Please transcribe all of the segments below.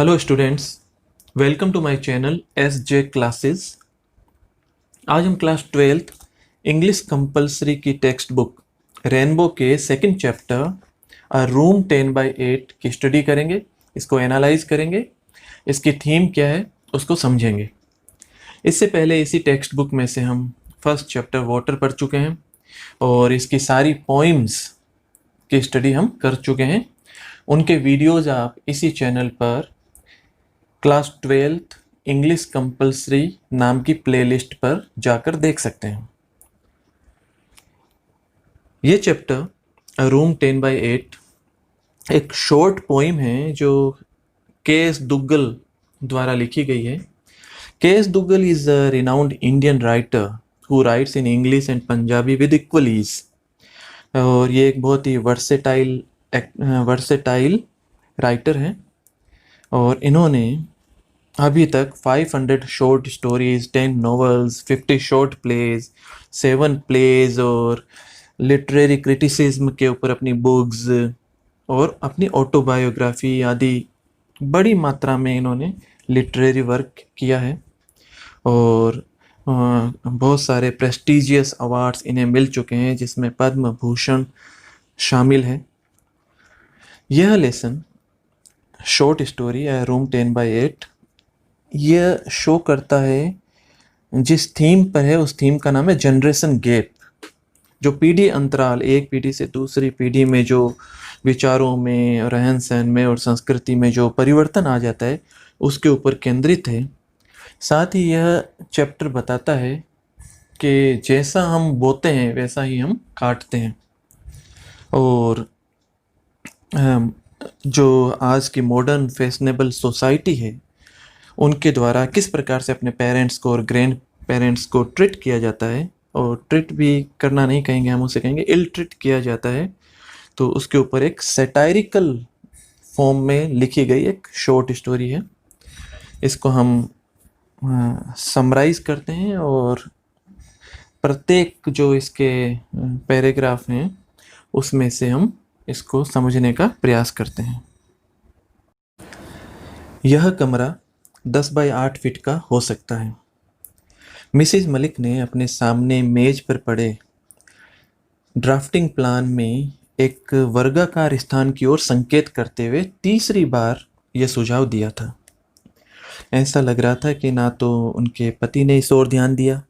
Hello students, welcome to my channel S J classes. आज हम class 12th English compulsory की text book Rainbow के second chapter a room 10/8 की study करेंगे। इसको एनालाइज करेंगे, इसकी थीम क्या है उसको समझेंगे। इससे पहले इसी टेक्स्ट बुक में से हम फर्स्ट चैप्टर वाटर पढ़ चुके हैं और इसकी सारी पोइम्स की स्टडी हम कर चुके हैं। उनके वीडियोज़ आप इसी चैनल पर क्लास 12th इंग्लिश कंपलसरी नाम की प्लेलिस्ट पर जाकर देख सकते हैं। ये चैप्टर रूम 10/8 एक शॉर्ट पोइम है जो के एस दुग्गल द्वारा लिखी गई है। K S Duggal is a renowned Indian writer who writes in English and Punjabi with equal ease. और ये एक बहुत ही वर्सेटाइल राइटर हैं और इन्होंने अभी तक 500 short stories, 10 novels, 50 short plays, 7 plays और लिटरेरी क्रिटिसिज्म के ऊपर अपनी बुक्स और अपनी ऑटोबायोग्राफी आदि बड़ी मात्रा में इन्होंने लिटरेरी वर्क किया है और बहुत सारे प्रेस्टिजियस अवार्ड्स इन्हें मिल चुके हैं जिसमें पद्म भूषण शामिल है। यह लेसन शॉर्ट स्टोरी है रूम 10/8 यह शो करता है जिस थीम पर है, उस थीम का नाम है जनरेशन गैप। जो पीढ़ी अंतराल, एक पीढ़ी से दूसरी पीढ़ी में जो विचारों में, रहन सहन में और संस्कृति में जो परिवर्तन आ जाता है उसके ऊपर केंद्रित है। साथ ही यह चैप्टर बताता है कि जैसा हम बोते हैं वैसा ही हम काटते हैं और जो आज की मॉडर्न फैशनेबल सोसाइटी है उनके द्वारा किस प्रकार से अपने पेरेंट्स को और ग्रैंड पेरेंट्स को ट्रीट किया जाता है, और ट्रीट भी करना नहीं कहेंगे, हम उसे कहेंगे इल ट्रीट किया जाता है। तो उसके ऊपर एक सैटायरिकल फॉर्म में लिखी गई एक शॉर्ट स्टोरी है। इसको हम समराइज करते हैं और प्रत्येक जो इसके पैराग्राफ हैं उसमें से हम इसको समझने का प्रयास करते हैं। यह कमरा 10/8 फीट का हो सकता है। मिसेज मलिक ने अपने सामने मेज पर पड़े ड्राफ्टिंग प्लान में एक वर्गाकार स्थान की ओर संकेत करते हुए तीसरी बार यह सुझाव दिया था। ऐसा लग रहा था कि ना तो उनके पति ने इस ओर ध्यान दिया,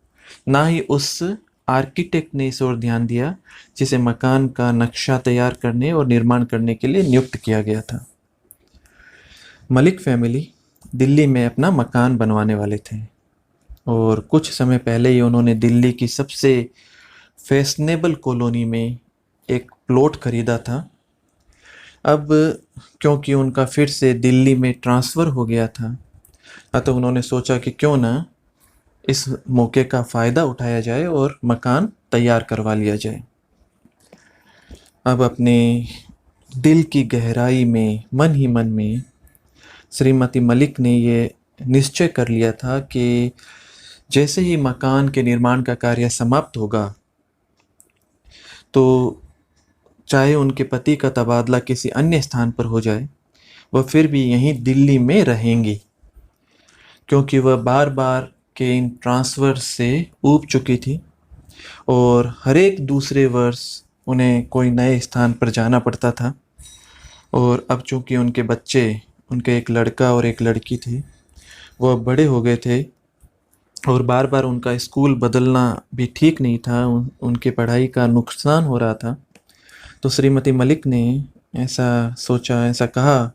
ना ही उस आर्किटेक्ट ने इस ओर ध्यान दिया जिसे मकान का नक्शा तैयार करने और निर्माण करने के लिए नियुक्त किया गया था। मलिक फैमिली दिल्ली में अपना मकान बनवाने वाले थे और कुछ समय पहले ही उन्होंने दिल्ली की सबसे फैशनेबल कॉलोनी में एक प्लॉट खरीदा था। अब क्योंकि उनका फिर से दिल्ली में ट्रांसफ़र हो गया था, अतः उन्होंने सोचा कि क्यों ना इस मौके का फ़ायदा उठाया जाए और मकान तैयार करवा लिया जाए। अब अपने दिल की गहराई में, मन ही मन में श्रीमती मलिक ने ये निश्चय कर लिया था कि जैसे ही मकान के निर्माण का कार्य समाप्त होगा तो चाहे उनके पति का तबादला किसी अन्य स्थान पर हो जाए, वह फिर भी यहीं दिल्ली में रहेंगी, क्योंकि वह बार बार के इन ट्रांसफ़र से ऊब चुकी थी और हर एक दूसरे वर्ष उन्हें कोई नए स्थान पर जाना पड़ता था। और अब चूँकि उनके बच्चे, उनके एक लड़का और एक लड़की थे, वह बड़े हो गए थे और बार बार उनका स्कूल बदलना भी ठीक नहीं था, उनकी पढ़ाई का नुकसान हो रहा था। तो श्रीमती मलिक ने ऐसा सोचा, ऐसा कहा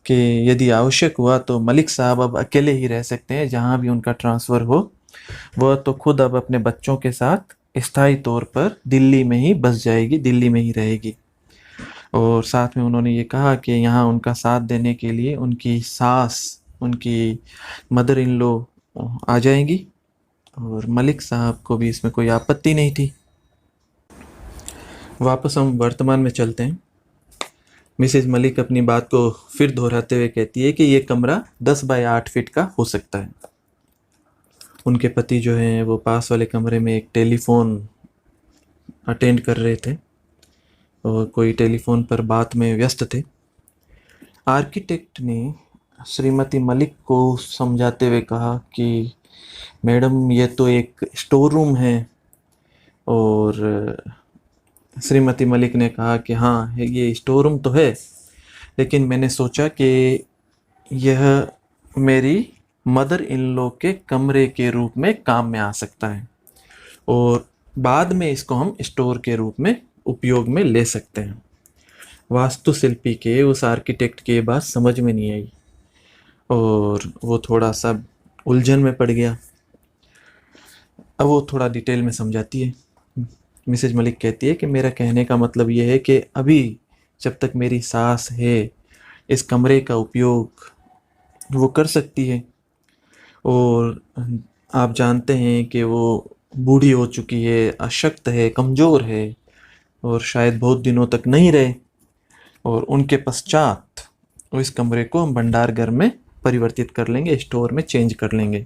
कि यदि आवश्यक हुआ तो मलिक साहब अब अकेले ही रह सकते हैं, जहाँ भी उनका ट्रांसफ़र हो वह तो खुद अब अपने बच्चों के साथ स्थायी तौर पर दिल्ली में ही बस जाएगी, दिल्ली में ही रहेगी। और साथ में उन्होंने ये कहा कि यहाँ उनका साथ देने के लिए उनकी सास, उनकी मदर इन लॉ आ जाएंगी और मलिक साहब को भी इसमें कोई आपत्ति नहीं थी। वापस हम वर्तमान में चलते हैं। मिसेज मलिक अपनी बात को फिर दोहराते हुए कहती है कि ये कमरा 10/8 फीट का हो सकता है। उनके पति जो हैं वो पास वाले कमरे में एक टेलीफोन अटेंड कर रहे थे और कोई टेलीफोन पर बात में व्यस्त थे। आर्किटेक्ट ने श्रीमती मलिक को समझाते हुए कहा कि मैडम ये तो एक स्टोर रूम है। और श्रीमती मलिक ने कहा कि हाँ ये स्टोर रूम तो है, लेकिन मैंने सोचा कि यह मेरी मदर इन लॉ के कमरे के रूप में काम में आ सकता है और बाद में इसको हम स्टोर के रूप में उपयोग में ले सकते हैं। वास्तुशिल्पी के उस आर्किटेक्ट की ये बात समझ में नहीं आई और वो थोड़ा सा उलझन में पड़ गया। अब वो थोड़ा डिटेल में समझाती है। मिसेज मलिक कहती है कि मेरा कहने का मतलब ये है कि अभी जब तक मेरी सास है इस कमरे का उपयोग वो कर सकती है, और आप जानते हैं कि वो बूढ़ी हो चुकी है, अशक्त है, कमज़ोर है और शायद बहुत दिनों तक नहीं रहे, और उनके पश्चात इस कमरे को हम भंडार घर में परिवर्तित कर लेंगे, स्टोर में चेंज कर लेंगे।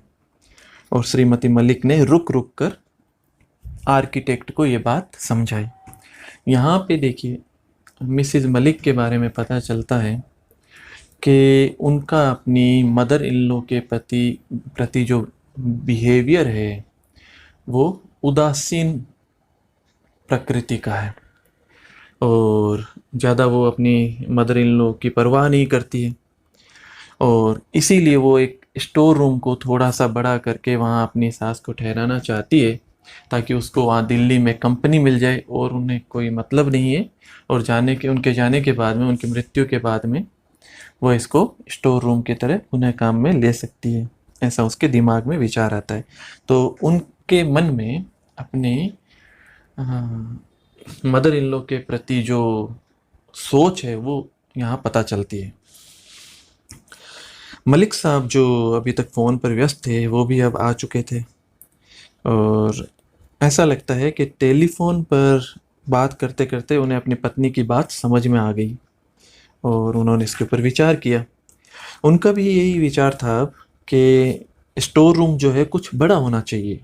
और श्रीमती मलिक ने रुक रुक कर आर्किटेक्ट को ये बात समझाई। यहाँ पे देखिए मिसेज मलिक के बारे में पता चलता है कि उनका अपनी मदर इन लॉ के प्रति जो बिहेवियर है वो उदासीन प्रकृति का है और ज़्यादा वो अपनी मदर इन लॉ की परवाह नहीं करती है, और इसीलिए वो एक स्टोर रूम को थोड़ा सा बड़ा करके वहाँ अपनी सास को ठहराना चाहती है ताकि उसको वहाँ दिल्ली में कंपनी मिल जाए और उन्हें कोई मतलब नहीं है, और उनके जाने के बाद में, उनकी मृत्यु के बाद में वो इसको स्टोर रूम की तरह पुनः काम में ले सकती है। ऐसा उसके दिमाग में विचार आता है। तो उनके मन में अपने मदर इन लॉ के प्रति जो सोच है वो यहाँ पता चलती है। मलिक साहब जो अभी तक फ़ोन पर व्यस्त थे वो भी अब आ चुके थे, और ऐसा लगता है कि टेलीफोन पर बात करते करते उन्हें अपनी पत्नी की बात समझ में आ गई और उन्होंने इसके ऊपर विचार किया। उनका भी यही विचार था कि स्टोर रूम जो है कुछ बड़ा होना चाहिए।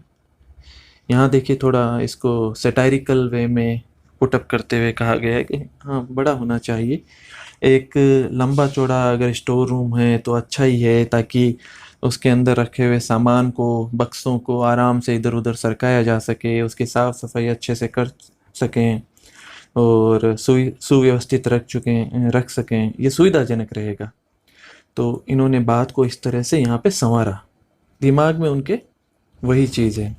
यहाँ देखिए थोड़ा इसको सैटारिकल वे में पुटअप करते हुए कहा गया है कि हाँ बड़ा होना चाहिए। एक लंबा चौड़ा अगर स्टोर रूम है तो अच्छा ही है, ताकि उसके अंदर रखे हुए सामान को, बक्सों को आराम से इधर उधर सरकाया जा सके, उसकी साफ़ सफाई अच्छे से कर सकें और सुव्यवस्थित रख सकें, ये सुविधाजनक रहेगा। तो इन्होंने बात को इस तरह से यहाँ पे संवारा, दिमाग में उनके वही चीज़ है।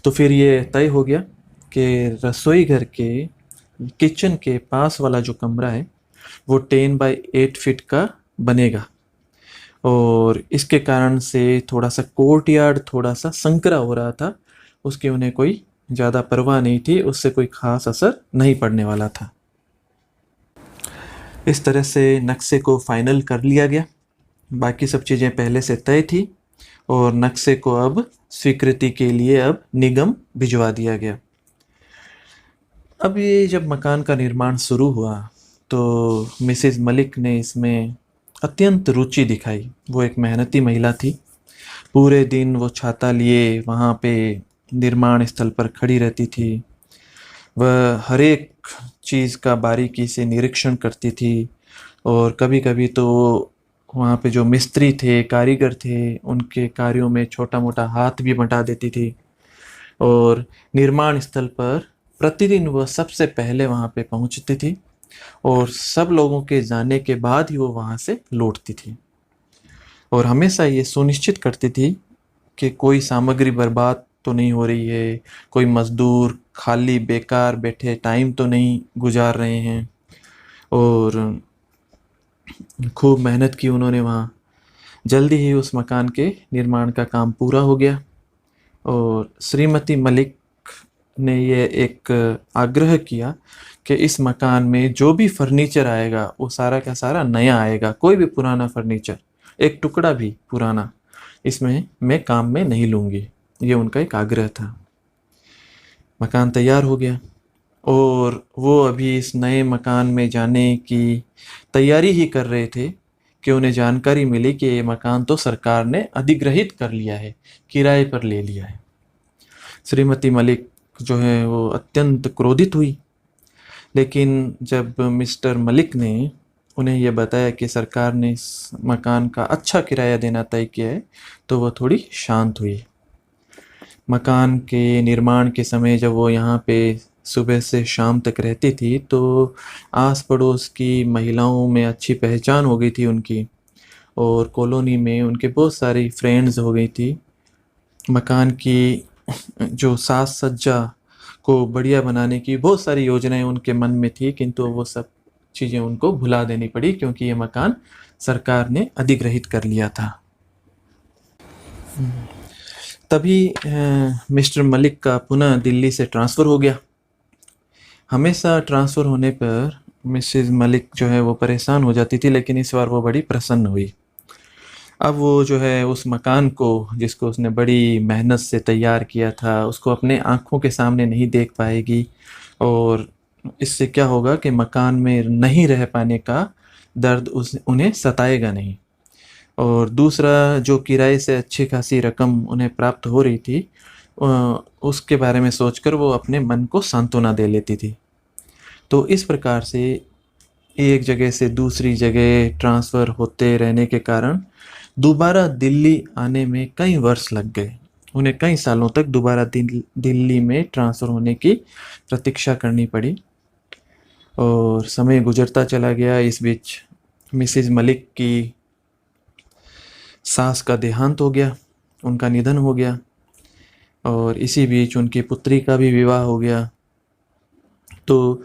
तो फिर ये तय हो गया कि रसोई घर के किचन के पास वाला जो कमरा है वो 10 बाय 8 फीट का बनेगा, और इसके कारण से थोड़ा सा कोर्टयार्ड थोड़ा सा संकरा हो रहा था। उसकी उन्हें कोई ज़्यादा परवाह नहीं थी, उससे कोई ख़ास असर नहीं पड़ने वाला था। इस तरह से नक्शे को फाइनल कर लिया गया। बाकी सब चीज़ें पहले से तय थी और नक्शे को अब स्वीकृति के लिए अब निगम भिजवा दिया गया। अब ये जब मकान का निर्माण शुरू हुआ तो मिसेस मलिक ने इसमें अत्यंत रुचि दिखाई। वो एक मेहनती महिला थी। पूरे दिन वो छाता लिए वहाँ पे निर्माण स्थल पर खड़ी रहती थी। वह हर एक चीज़ का बारीकी से निरीक्षण करती थी, और कभी कभी तो वहाँ पे जो मिस्त्री थे, कारीगर थे, उनके कार्यों में छोटा मोटा हाथ भी बंटा देती थी। और निर्माण स्थल पर प्रतिदिन वह सबसे पहले वहाँ पे पहुँचती थी और सब लोगों के जाने के बाद ही वो वहाँ से लौटती थी, और हमेशा ये सुनिश्चित करती थी कि कोई सामग्री बर्बाद तो नहीं हो रही है, कोई मजदूर खाली बेकार बैठे टाइम तो नहीं गुजार रहे हैं। और खूब मेहनत की उन्होंने वहाँ। जल्दी ही उस मकान के निर्माण का काम पूरा हो गया, और श्रीमती मलिक ने ये एक आग्रह किया कि इस मकान में जो भी फर्नीचर आएगा वो सारा का सारा नया आएगा। कोई भी पुराना फर्नीचर, एक टुकड़ा भी पुराना इसमें मैं काम में नहीं लूँगी। ये उनका एक आग्रह था। मकान तैयार हो गया और वो अभी इस नए मकान में जाने की तैयारी ही कर रहे थे कि उन्हें जानकारी मिली कि ये मकान तो सरकार ने अधिग्रहित कर लिया है, किराए पर ले लिया है। श्रीमती मलिक जो है वो अत्यंत क्रोधित हुई, लेकिन जब मिस्टर मलिक ने उन्हें ये बताया कि सरकार ने इस मकान का अच्छा किराया देना तय किया है, तो वो थोड़ी शांत हुई। मकान के निर्माण के समय जब वो यहाँ पे सुबह से शाम तक रहती थी, तो आस पड़ोस की महिलाओं में अच्छी पहचान हो गई थी उनकी, और कॉलोनी में उनके बहुत सारी फ्रेंड्स हो गई थी। मकान की जो साज सज्जा को बढ़िया बनाने की बहुत सारी योजनाएं उनके मन में थी, किंतु वो सब चीज़ें उनको भुला देनी पड़ी क्योंकि ये मकान सरकार ने अधिग्रहित कर लिया था। तभी मिस्टर मलिक का पुनः दिल्ली से ट्रांसफ़र हो गया। हमेशा ट्रांसफ़र होने पर मिसेस मलिक जो है वो परेशान हो जाती थी, लेकिन इस बार वो बड़ी प्रसन्न हुई। अब वो जो है उस मकान को, जिसको उसने बड़ी मेहनत से तैयार किया था, उसको अपने आँखों के सामने नहीं देख पाएगी, और इससे क्या होगा कि मकान में नहीं रह पाने का दर्द उस उन्हें सताएगा नहीं। और दूसरा, जो किराए से अच्छी खासी रकम उन्हें प्राप्त हो रही थी, उसके बारे में सोचकर वो अपने मन को सांत्वना दे लेती थी। तो इस प्रकार से एक जगह से दूसरी जगह ट्रांसफ़र होते रहने के कारण दोबारा दिल्ली आने में कई वर्ष लग गए। उन्हें कई सालों तक दोबारा दिल्ली में ट्रांसफ़र होने की प्रतीक्षा करनी पड़ी, और समय गुजरता चला गया। इस बीच मिसेस मलिक की सास का देहांत हो गया, उनका निधन हो गया, और इसी बीच उनकी पुत्री का भी विवाह हो गया। तो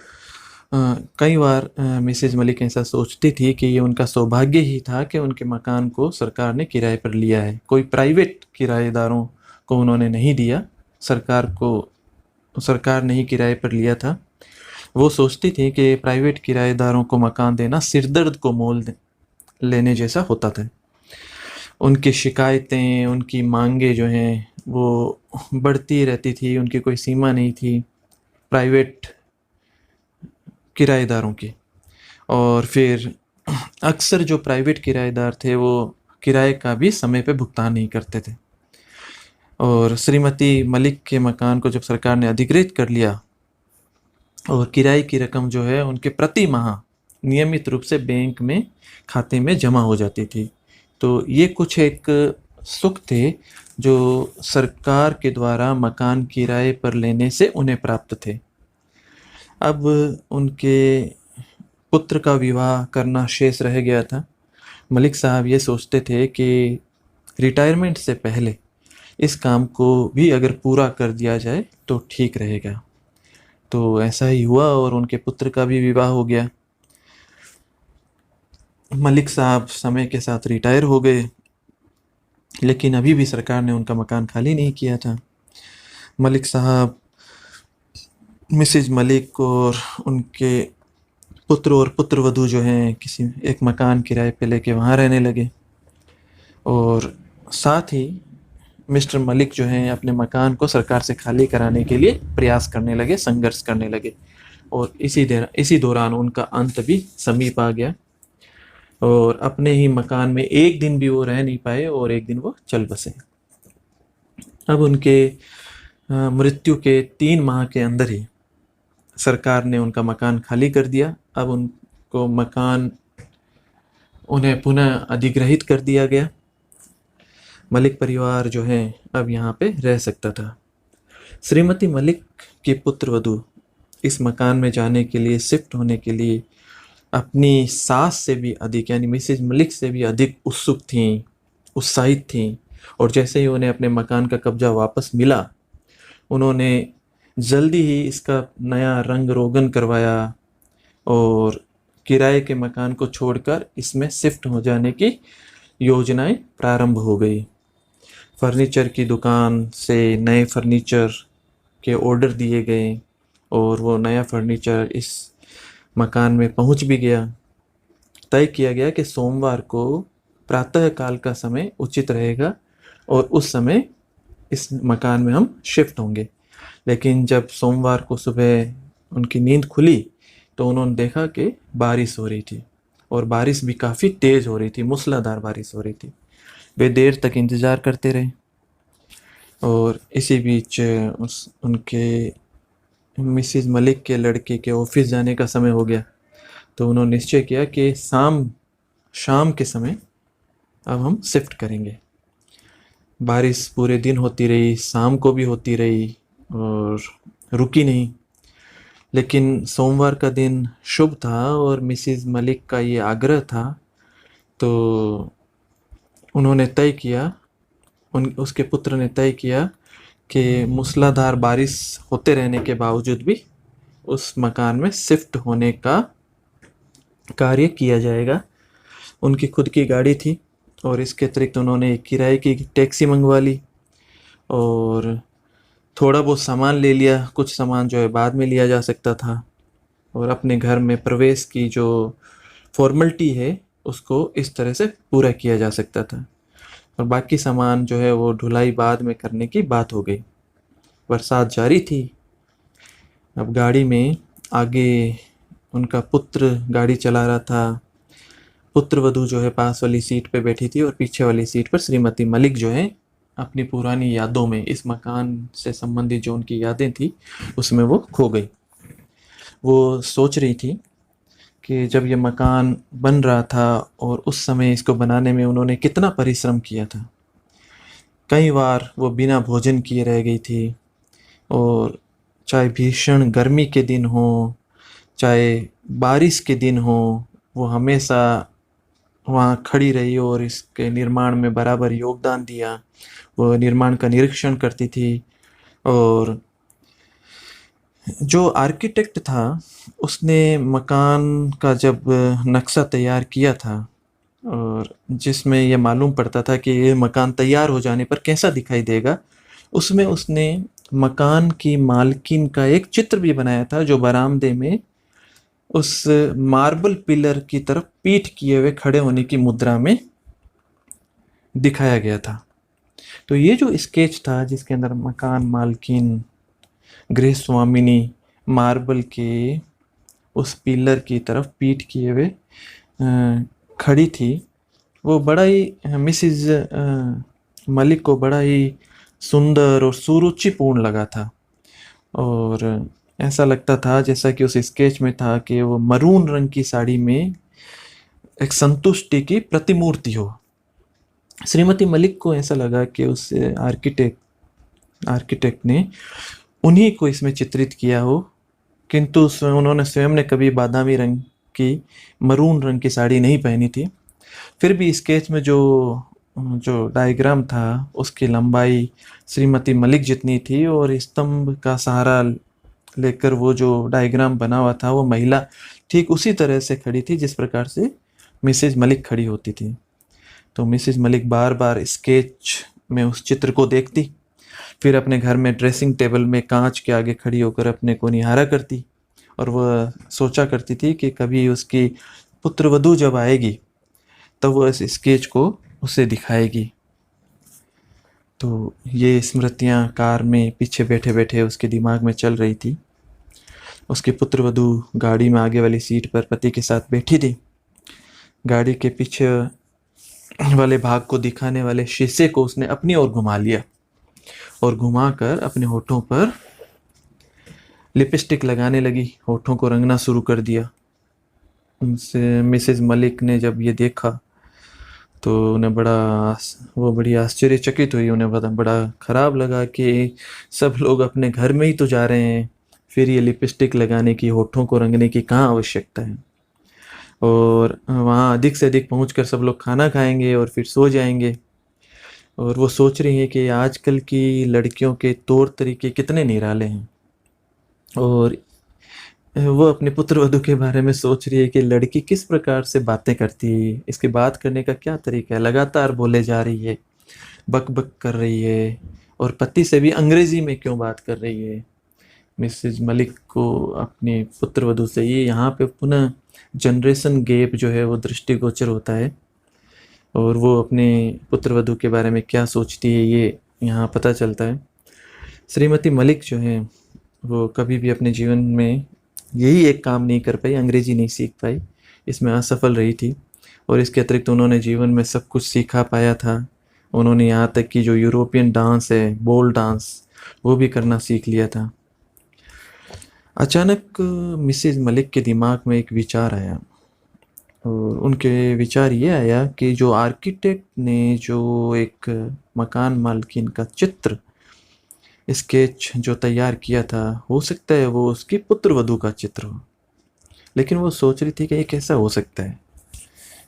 कई बार मिसेस मलिक ऐसा सोचती थी कि ये उनका सौभाग्य ही था कि उनके मकान को सरकार ने किराए पर लिया है। कोई प्राइवेट किराएदारों को उन्होंने नहीं दिया, सरकार ने ही किराए पर लिया था। वो सोचती थी कि प्राइवेट किराएदारों को मकान देना सिरदर्द को मोल लेने जैसा होता था। उनकी शिकायतें, उनकी मांगे जो हैं वो बढ़ती रहती थी, उनकी कोई सीमा नहीं थी प्राइवेट किराएदारों की। और फिर अक्सर जो प्राइवेट किराएदार थे वो किराए का भी समय पे भुगतान नहीं करते थे। और श्रीमती मलिक के मकान को जब सरकार ने अधिकृत कर लिया, और किराए की रकम जो है उनके प्रति माह नियमित रूप से बैंक में खाते में जमा हो जाती थी। तो ये कुछ एक सुख थे जो सरकार के द्वारा मकान किराए पर लेने से उन्हें प्राप्त थे। अब उनके पुत्र का विवाह करना शेष रह गया था। मलिक साहब ये सोचते थे कि रिटायरमेंट से पहले इस काम को भी अगर पूरा कर दिया जाए तो ठीक रहेगा। तो ऐसा ही हुआ, और उनके पुत्र का भी विवाह हो गया। मलिक साहब समय के साथ रिटायर हो गए, लेकिन अभी भी सरकार ने उनका मकान खाली नहीं किया था। मलिक साहब मिसेज मलिक और उनके पुत्र और पुत्रवधू जो हैं किसी एक मकान किराए पे लेके वहाँ रहने लगे, और साथ ही मिस्टर मलिक जो हैं अपने मकान को सरकार से खाली कराने के लिए प्रयास करने लगे, संघर्ष करने लगे। और इसी दौरान उनका अंत भी समीप आ गया, और अपने ही मकान में एक दिन भी वो रह नहीं पाए, और एक दिन वो चल बसे। अब उनके मृत्यु के 3 माह के अंदर ही सरकार ने उनका मकान खाली कर दिया। अब उनको मकान उन्हें पुनः अधिग्रहित कर दिया गया। मलिक परिवार जो है अब यहाँ पे रह सकता था। श्रीमती मलिक की पुत्रवधू इस मकान में जाने के लिए, शिफ्ट होने के लिए अपनी सास से भी अधिक, यानी मिसेज मलिक से भी अधिक उत्सुक थीं, उत्साहित थीं। और जैसे ही उन्हें अपने मकान का कब्जा वापस मिला, उन्होंने जल्दी ही इसका नया रंग रोगन करवाया, और किराए के मकान को छोड़कर इसमें शिफ्ट हो जाने की योजनाएं प्रारंभ हो गई। फर्नीचर की दुकान से नए फर्नीचर के ऑर्डर दिए गए, और वो नया फर्नीचर इस मकान में पहुंच भी गया। तय किया गया कि सोमवार को प्रातः काल का समय उचित रहेगा, और उस समय इस मकान में हम शिफ्ट होंगे। लेकिन जब सोमवार को सुबह उनकी नींद खुली, तो उन्होंने देखा कि बारिश हो रही थी, और बारिश भी काफ़ी तेज़ हो रही थी, मूसलाधार बारिश हो रही थी। वे देर तक इंतज़ार करते रहे, और इसी बीच उनके मिसेज मलिक के लड़के के ऑफिस जाने का समय हो गया। तो उन्होंने निश्चय किया कि शाम के समय अब हम शिफ्ट करेंगे। बारिश पूरे दिन होती रही, शाम को भी होती रही और रुकी नहीं। लेकिन सोमवार का दिन शुभ था और मिसिज मलिक का ये आग्रह था, तो उन्होंने तय किया, उसके पुत्र ने तय किया कि मूसलाधार बारिश होते रहने के बावजूद भी उस मकान में शिफ्ट होने का कार्य किया जाएगा। उनकी खुद की गाड़ी थी और इसके अतिरिक्त उन्होंने एक किराए की टैक्सी मंगवा ली और थोड़ा बहुत सामान ले लिया। कुछ सामान जो है बाद में लिया जा सकता था और अपने घर में प्रवेश की जो फॉर्मेलिटी है उसको इस तरह से पूरा किया जा सकता था और बाकी सामान जो है वो ढुलाई बाद में करने की बात हो गई। बरसात जारी थी। अब गाड़ी में आगे उनका पुत्र गाड़ी चला रहा था। पुत्र वधू जो है पास वाली सीट पे बैठी थी और पीछे वाली सीट पर श्रीमती मलिक जो है अपनी पुरानी यादों में, इस मकान से संबंधित जो उनकी यादें थी उसमें वो खो गई। वो सोच रही थी कि जब ये मकान बन रहा था और उस समय इसको बनाने में उन्होंने कितना परिश्रम किया था। कई बार वो बिना भोजन किए रह गई थी और चाहे भीषण गर्मी के दिन हो, चाहे बारिश के दिन हो, वो हमेशा वहाँ खड़ी रही और इसके निर्माण में बराबर योगदान दिया। वो निर्माण का निरीक्षण करती थी और जो आर्किटेक्ट था उसने मकान का जब नक्शा तैयार किया था और जिसमें ये मालूम पड़ता था कि ये मकान तैयार हो जाने पर कैसा दिखाई देगा, उसमें उसने मकान की मालकिन का एक चित्र भी बनाया था जो बरामदे में उस मार्बल पिलर की तरफ पीठ किए हुए खड़े होने की मुद्रा में दिखाया गया था। तो ये जो स्केच था जिसके अंदर मकान मालकिन गृह स्वामिनी मार्बल के उस पिलर की तरफ पीठ किए हुए खड़ी थी, वो बड़ा ही मिसिज मलिक को बड़ा ही सुंदर और सुरुचिपूर्ण लगा था और ऐसा लगता था जैसा कि उस स्केच में था कि वो मरून रंग की साड़ी में एक संतुष्टि की प्रतिमूर्ति हो। श्रीमती मलिक को ऐसा लगा कि उस आर्किटेक्ट ने उन्हीं को इसमें चित्रित किया हो, किंतु उन्होंने स्वयं ने कभी बादामी रंग की, मरून रंग की साड़ी नहीं पहनी थी। फिर भी स्केच में जो डायग्राम था उसकी लंबाई श्रीमती मलिक जितनी थी और स्तंभ का सहारा लेकर वो जो डायग्राम बना हुआ था वो महिला ठीक उसी तरह से खड़ी थी जिस प्रकार से मिसेज मलिक खड़ी होती थी। तो मिसेज मलिक बार बार स्केच में उस चित्र को देखती, फिर अपने घर में ड्रेसिंग टेबल में कांच के आगे खड़ी होकर अपने को निहारा करती और वह सोचा करती थी कि कभी उसकी पुत्रवधू जब आएगी तब वह इस स्केच को उसे दिखाएगी। तो ये स्मृतियाँ कार में पीछे बैठे बैठे उसके दिमाग में चल रही थी। उसकी पुत्रवधू गाड़ी में आगे वाली सीट पर पति के साथ बैठी थी। गाड़ी के पीछे वाले भाग को दिखाने वाले शीशे को उसने अपनी ओर घुमा लिया और घुमाकर अपने होठों पर लिपस्टिक लगाने लगी, होठों को रंगना शुरू कर दिया। उनसे मिसेज मलिक ने जब ये देखा तो उन्हें वो बड़ी आश्चर्यचकित हुई। उन्हें बड़ा खराब लगा कि सब लोग अपने घर में ही तो जा रहे हैं, फिर ये लिपस्टिक लगाने की, होठों को रंगने की कहाँ आवश्यकता है। और वहाँ अधिक से अधिक पहुंचकर सब लोग खाना खाएंगे और फिर सो जाएंगे। और वो सोच रही है कि आजकल की लड़कियों के तौर तरीके कितने निराले हैं और वो अपने पुत्र वधू के बारे में सोच रही है कि लड़की किस प्रकार से बातें करती है, इसकी बात करने का क्या तरीका है। लगातार बोले जा रही है, बक बक कर रही है और पति से भी अंग्रेजी में क्यों बात कर रही है। मिसेज मलिक को अपने पुत्र वधू से ये यहाँ पे पुनः जनरेशन गैप जो है वो दृष्टिगोचर होता है और वो अपने पुत्र वधू के बारे में क्या सोचती है ये यहाँ पता चलता है। श्रीमती मलिक जो है वो कभी भी अपने जीवन में यही एक काम नहीं कर पाई, अंग्रेजी नहीं सीख पाई, इसमें असफल रही थी। और इसके अतिरिक्त उन्होंने जीवन में सब कुछ सीखा पाया था। उन्होंने यहाँ तक कि जो यूरोपियन डांस है, बोल डांस, वो भी करना सीख लिया था। अचानक मिसेज मलिक के दिमाग में एक विचार आया, और उनके विचार ये आया कि जो आर्किटेक्ट ने जो एक मकान मालकिन का चित्र, स्केच जो तैयार किया था, हो सकता है वो उसकी पुत्र वधू का चित्र हो। लेकिन वो सोच रही थी कि ये कैसा हो सकता है,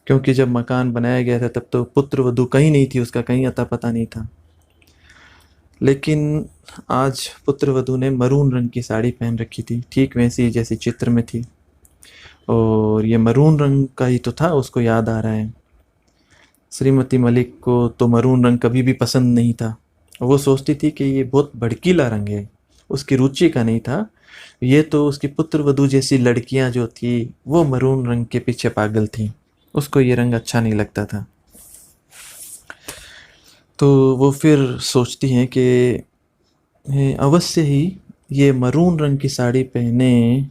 क्योंकि जब मकान बनाया गया था तब तो पुत्र वधू कहीं नहीं थी, उसका कहीं अता पता नहीं था। लेकिन आज पुत्र वधू ने मरून रंग की साड़ी पहन रखी थी, ठीक वैसी जैसी चित्र में थी। और ये मरून रंग का ही तो था, उसको याद आ रहा है। श्रीमती मलिक को तो मरून रंग कभी भी पसंद नहीं था। वो सोचती थी कि ये बहुत भड़कीला रंग है, उसकी रुचि का नहीं था। ये तो उसकी पुत्र वधू जैसी लड़कियां जो थी वो मरून रंग के पीछे पागल थी, उसको ये रंग अच्छा नहीं लगता था। तो वो फिर सोचती हैं कि अवश्य ही ये मरून रंग की साड़ी पहने।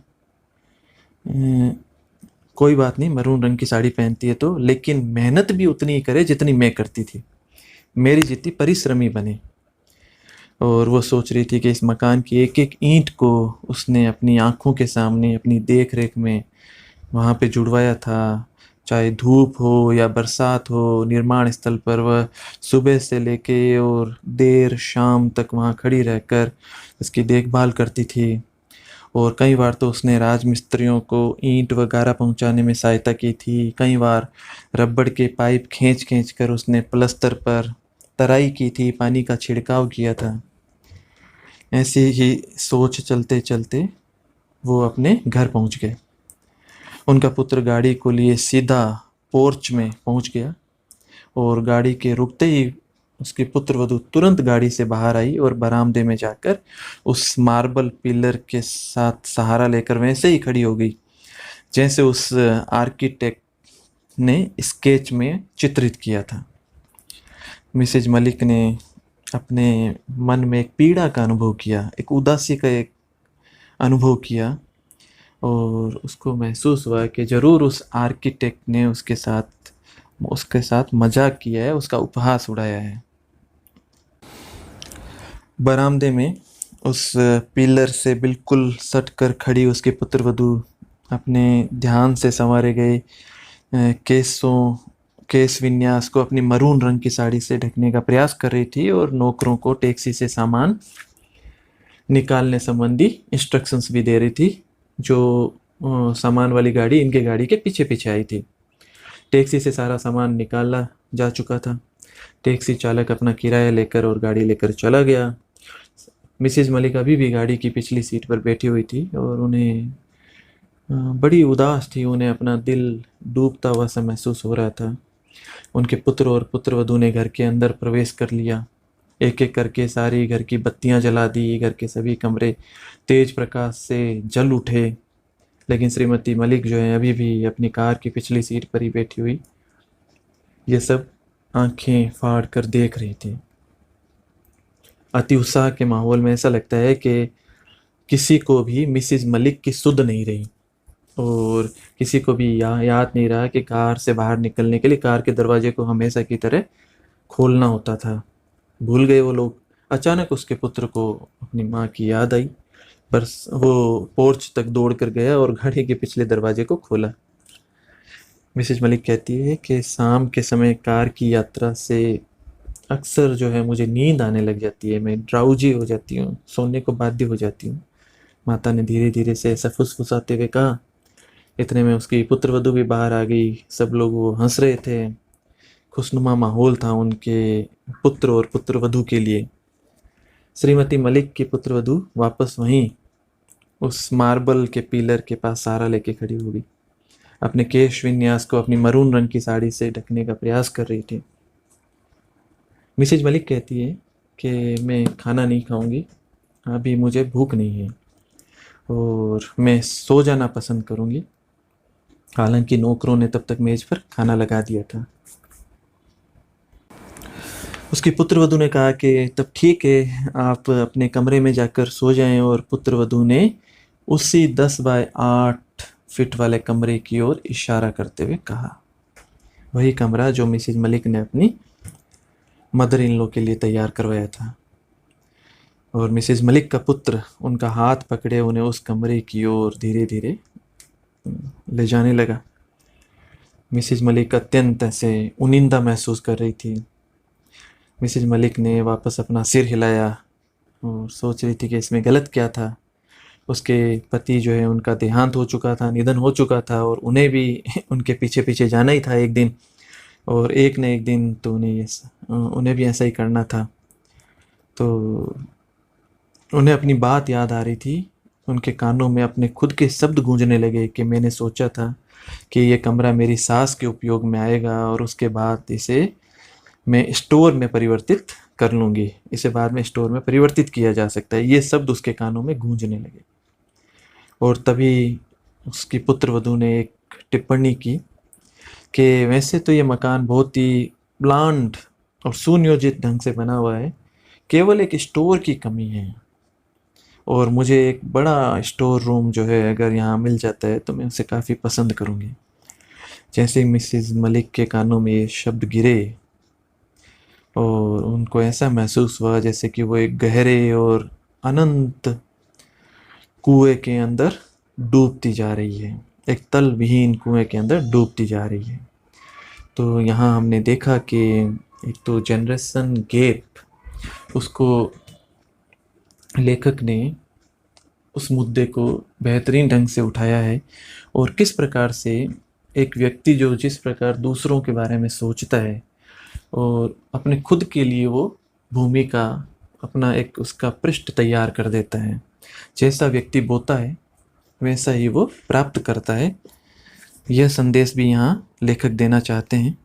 कोई बात नहीं, मरून रंग की साड़ी पहनती है तो, लेकिन मेहनत भी उतनी ही करे जितनी मैं करती थी, मेरी जितनी परिश्रमी बने। और वो सोच रही थी कि इस मकान की एक एक ईंट को उसने अपनी आंखों के सामने अपनी देख रेख में वहाँ पे जुड़वाया था। चाहे धूप हो या बरसात हो, निर्माण स्थल पर वह सुबह से लेके और देर शाम तक वहाँ खड़ी रहकर इसकी देखभाल करती थी। और कई बार तो उसने राजमिस्त्रियों को ईंट वगैरह पहुंचाने में सहायता की थी। कई बार रबड़ के पाइप खींच खींच कर उसने प्लस्तर पर तराई की थी, पानी का छिड़काव किया था। ऐसी ही सोच चलते चलते वो अपने घर पहुंच गए। उनका पुत्र गाड़ी को लिए सीधा पोर्च में पहुंच गया, और गाड़ी के रुकते ही उसकी पुत्रवधू तुरंत गाड़ी से बाहर आई और बरामदे में जाकर उस मार्बल पिलर के साथ सहारा लेकर वैसे ही खड़ी हो गई जैसे उस आर्किटेक्ट ने स्केच में चित्रित किया था। मिसेज मलिक ने अपने मन में एक पीड़ा का अनुभव किया, एक उदासी का एक अनुभव किया, और उसको महसूस हुआ कि ज़रूर उस आर्किटेक्ट ने उसके साथ मजाक किया है, उसका उपहास उड़ाया है। बरामदे में उस पिलर से बिल्कुल सट कर खड़ी उसकी पुत्रवधू अपने ध्यान से संवारे गए केस विन्यास को अपनी मरून रंग की साड़ी से ढकने का प्रयास कर रही थी, और नौकरों को टैक्सी से सामान निकालने संबंधी इंस्ट्रक्शंस भी दे रही थी, जो सामान वाली गाड़ी इनके गाड़ी के पीछे पीछे आई थी। टैक्सी से सारा सामान निकाला जा चुका था। टैक्सी चालक अपना किराया लेकर और गाड़ी लेकर चला गया। मिसेज मलिक अभी भी गाड़ी की पिछली सीट पर बैठी हुई थी, और उन्हें बड़ी उदास थी। उन्हें अपना दिल डूबता हुआ सा महसूस हो रहा था। उनके पुत्र और पुत्रवधू ने घर के अंदर प्रवेश कर लिया। एक एक करके सारी घर की बत्तियां जला दी, घर के सभी कमरे तेज प्रकाश से जल उठे। लेकिन श्रीमती मलिक जो है अभी भी अपनी कार की पिछली सीट पर ही बैठी हुई ये सब आंखें फाड़ कर देख रही थी। अति उत्साह के माहौल में ऐसा लगता है कि किसी को भी मिसेज मलिक की सुध नहीं रही, और किसी को भी याद नहीं रहा कि कार से बाहर निकलने के लिए कार के दरवाजे को हमेशा की तरह खोलना होता था। भूल गए वो लोग। अचानक उसके पुत्र को अपनी माँ की याद आई। बस वो पोर्च तक दौड़ कर गया और गाड़ी के पिछले दरवाजे को खोला। मिसेज मलिक कहती है कि शाम के समय कार की यात्रा से अक्सर जो है मुझे नींद आने लग जाती है, मैं ड्राउजी हो जाती हूँ, सोने को बाध्य हो जाती हूँ। माता ने धीरे धीरे से ऐसा फुसफुसाते हुए कहा। इतने में उसकी पुत्रवधू भी बाहर आ गई। सब लोग वो हंस रहे थे। खुशनुमा माहौल था उनके पुत्र और पुत्रवधू के लिए। श्रीमती मलिक की पुत्रवधू वापस वहीं उस मार्बल के पिलर के पास सहारा लेके खड़ी हो गई। अपने केश विन्यास को अपनी मरून रंग की साड़ी से ढकने का प्रयास कर रही थी। मिसेज मलिक कहती है कि मैं खाना नहीं खाऊंगी, अभी मुझे भूख नहीं है, और मैं सो जाना पसंद करूंगी। हालांकि नौकरों ने तब तक मेज पर खाना लगा दिया था। उसकी पुत्रवधू ने कहा कि तब ठीक है, आप अपने कमरे में जाकर सो जाएं। और पुत्रवधू ने उसी 10 बाय 8 फीट वाले कमरे की ओर इशारा करते हुए कहा। वही कमरा जो मिसेज मलिक ने अपनी मदर इन लॉ के लिए तैयार करवाया था। और मिसेस मलिक का पुत्र उनका हाथ पकड़े उन्हें उस कमरे की ओर धीरे धीरे ले जाने लगा। मिसेस मलिक अत्यंत ऐसे उनिंदा महसूस कर रही थी। मिसेस मलिक ने वापस अपना सिर हिलाया और सोच रही थी कि इसमें गलत क्या था। उसके पति जो है उनका देहांत हो चुका था, निधन हो चुका था, और उन्हें भी उनके पीछे पीछे जाना ही था एक दिन, और एक न एक दिन तो उन्हें भी ऐसा ही करना था। तो उन्हें अपनी बात याद आ रही थी। उनके कानों में अपने खुद के शब्द गूंजने लगे कि मैंने सोचा था कि ये कमरा मेरी सास के उपयोग में आएगा और उसके बाद इसे मैं स्टोर में परिवर्तित कर लूँगी, इसे बाद में स्टोर में परिवर्तित किया जा सकता है। ये शब्द उसके कानों में गूंजने लगे। और तभी उसकी पुत्रवधू ने एक टिप्पणी की कि वैसे तो ये मकान बहुत ही ब्लांड और सुनियोजित ढंग से बना हुआ है, केवल एक स्टोर की कमी है, और मुझे एक बड़ा स्टोर रूम जो है अगर यहाँ मिल जाता है तो मैं उसे काफ़ी पसंद करूँगी। जैसे ही मिसेस मलिक के कानों में ये शब्द गिरे और उनको ऐसा महसूस हुआ जैसे कि वो एक गहरे और अनंत कुएं के अंदर डूबती जा रही है, एक तल विहीन कुएं के अंदर डूबती जा रही है। तो यहाँ हमने देखा कि एक तो जनरेशन गैप, उसको लेखक ने उस मुद्दे को बेहतरीन ढंग से उठाया है, और किस प्रकार से एक व्यक्ति जो जिस प्रकार दूसरों के बारे में सोचता है और अपने खुद के लिए वो भूमिका अपना एक उसका पृष्ठ तैयार कर देता है। जैसा व्यक्ति बोता है वैसा ही वो प्राप्त करता है। यह संदेश भी यहाँ लेखक देना चाहते हैं।